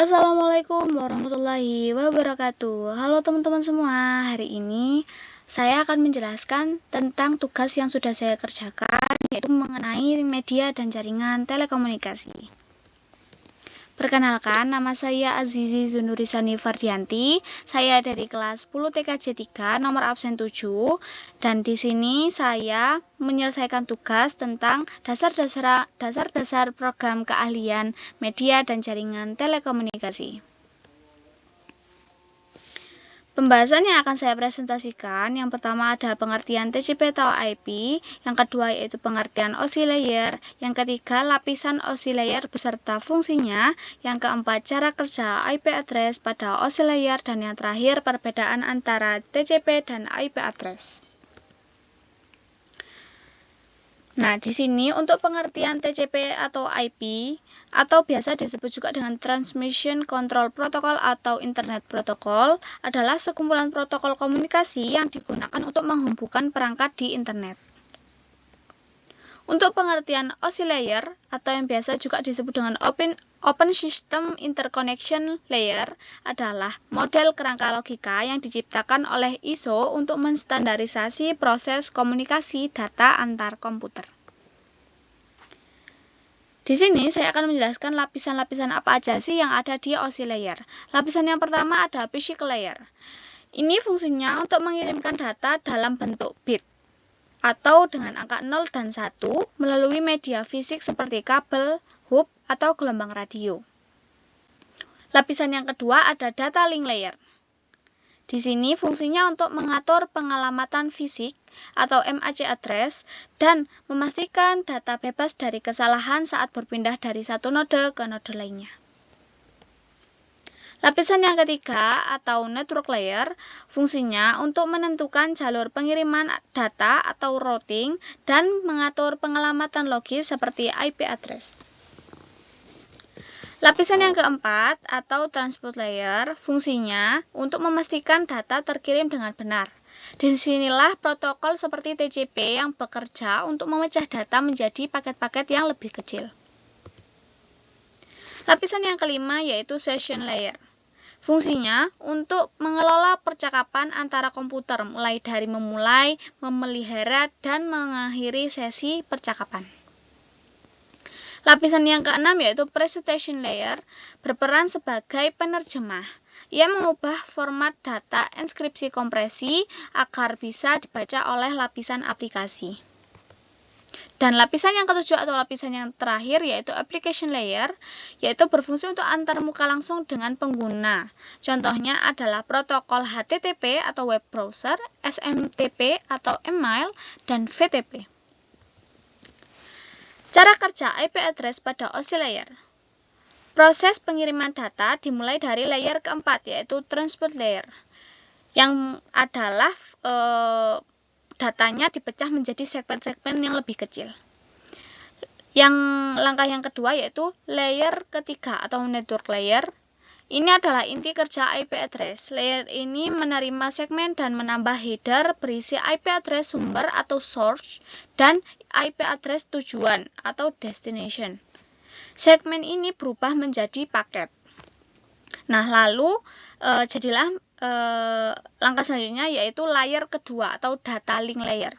Assalamualaikum warahmatullahi wabarakatuh. Halo teman-teman semua, hari ini saya akan menjelaskan tentang tugas yang sudah saya kerjakan, yaitu mengenai media dan jaringan telekomunikasi. Perkenalkan, nama saya Azizi Zunurisani Fardianti. Saya dari kelas 10 TKJ 3, nomor absen 7. Dan di sini saya menyelesaikan tugas tentang dasar-dasar program keahlian media dan jaringan telekomunikasi. Pembahasan yang akan saya presentasikan, yang pertama ada pengertian TCP atau IP, yang kedua yaitu pengertian OSI layer, yang ketiga lapisan OSI layer beserta fungsinya, yang keempat cara kerja IP address pada OSI layer, dan yang terakhir perbedaan antara TCP dan IP address. Nah, di sini untuk pengertian TCP atau IP atau biasa disebut juga dengan Transmission Control Protocol atau Internet Protocol adalah sekumpulan protokol komunikasi yang digunakan untuk menghubungkan perangkat di internet. Untuk pengertian OSI layer atau yang biasa juga disebut dengan Open System Interconnection Layer adalah model kerangka logika yang diciptakan oleh ISO untuk menstandarisasi proses komunikasi data antar komputer. Di sini saya akan menjelaskan lapisan-lapisan apa aja sih yang ada di OSI layer. Lapisan yang pertama ada physical layer. Ini fungsinya untuk mengirimkan data dalam bentuk bit atau dengan angka 0 dan 1 melalui media fisik seperti kabel, hub, atau gelombang radio. Lapisan yang kedua ada data link layer. Di sini fungsinya untuk mengatur pengalamatan fisik atau MAC address dan memastikan data bebas dari kesalahan saat berpindah dari satu node ke node lainnya. Lapisan yang ketiga atau network layer fungsinya untuk menentukan jalur pengiriman data atau routing dan mengatur pengalamatan logis seperti IP address. Lapisan yang keempat atau transport layer fungsinya untuk memastikan data terkirim dengan benar. Disinilah protokol seperti TCP yang bekerja untuk memecah data menjadi paket-paket yang lebih kecil. Lapisan yang kelima yaitu session layer. Fungsinya untuk mengelola percakapan antara komputer mulai dari memulai, memelihara, dan mengakhiri sesi percakapan. Lapisan yang keenam yaitu presentation layer berperan sebagai penerjemah. Ia mengubah format data enskripsi kompresi agar bisa dibaca oleh lapisan aplikasi. Dan lapisan yang ketujuh atau lapisan yang terakhir yaitu application layer, yaitu berfungsi untuk antarmuka langsung dengan pengguna. Contohnya adalah protokol HTTP atau web browser, SMTP atau email, dan VTP. Cara kerja IP address pada OSI layer. Proses pengiriman data dimulai dari layer keempat yaitu transport layer, yang adalah datanya dipecah menjadi segmen-segmen yang lebih kecil. Langkah yang kedua yaitu layer ketiga atau network layer. Ini adalah inti kerja IP address. Layer ini menerima segmen dan menambah header berisi IP address sumber atau source dan IP address tujuan atau destination. Segmen ini berubah menjadi paket. Nah, lalu jadilah langkah selanjutnya yaitu layer kedua atau data link layer.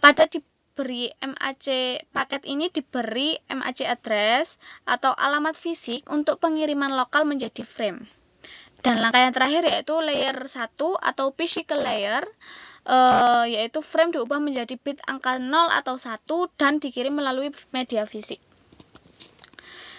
Pada diberi MAC paket ini diberi MAC address atau alamat fisik untuk pengiriman lokal menjadi frame. Dan langkah yang terakhir yaitu layer 1 atau physical layer, yaitu frame diubah menjadi bit angka 0 atau 1 dan dikirim melalui media fisik.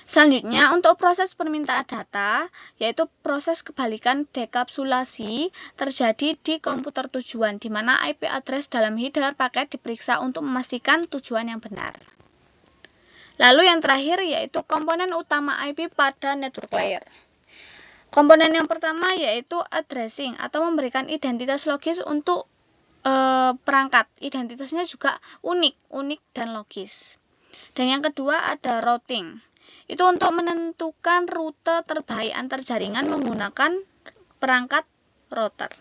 Selanjutnya, untuk proses permintaan data, yaitu proses kebalikan dekapsulasi terjadi di komputer tujuan, di mana IP address dalam header paket diperiksa untuk memastikan tujuan yang benar. Lalu yang terakhir yaitu komponen utama IP pada network layer. Komponen yang pertama yaitu addressing atau memberikan identitas logis untuk perangkat. Identitasnya juga unik dan logis. Dan yang kedua ada routing. Itu untuk menentukan rute terbaik antar jaringan menggunakan perangkat router.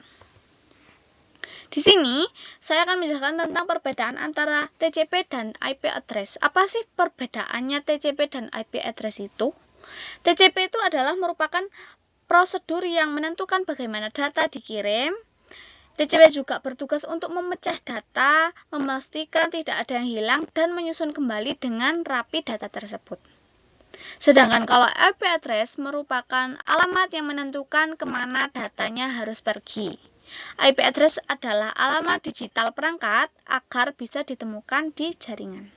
Di sini saya akan menjelaskan tentang perbedaan antara TCP dan IP address. Apa sih perbedaannya TCP dan IP address itu? TCP itu adalah merupakan prosedur yang menentukan bagaimana data dikirim. TCP juga bertugas untuk memecah data, memastikan tidak ada yang hilang, dan menyusun kembali dengan rapi data tersebut. Sedangkan kalau IP address merupakan alamat yang menentukan kemana datanya harus pergi. IP address adalah alamat digital perangkat agar bisa ditemukan di jaringan.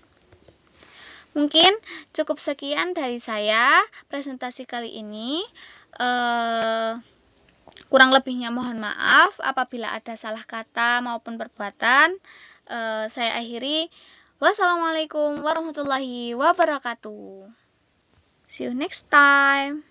Mungkin cukup sekian dari saya presentasi kali ini. Kurang lebihnya mohon maaf apabila ada salah kata maupun perbuatan. Saya akhiri. Wassalamualaikum warahmatullahi wabarakatuh. See you next time.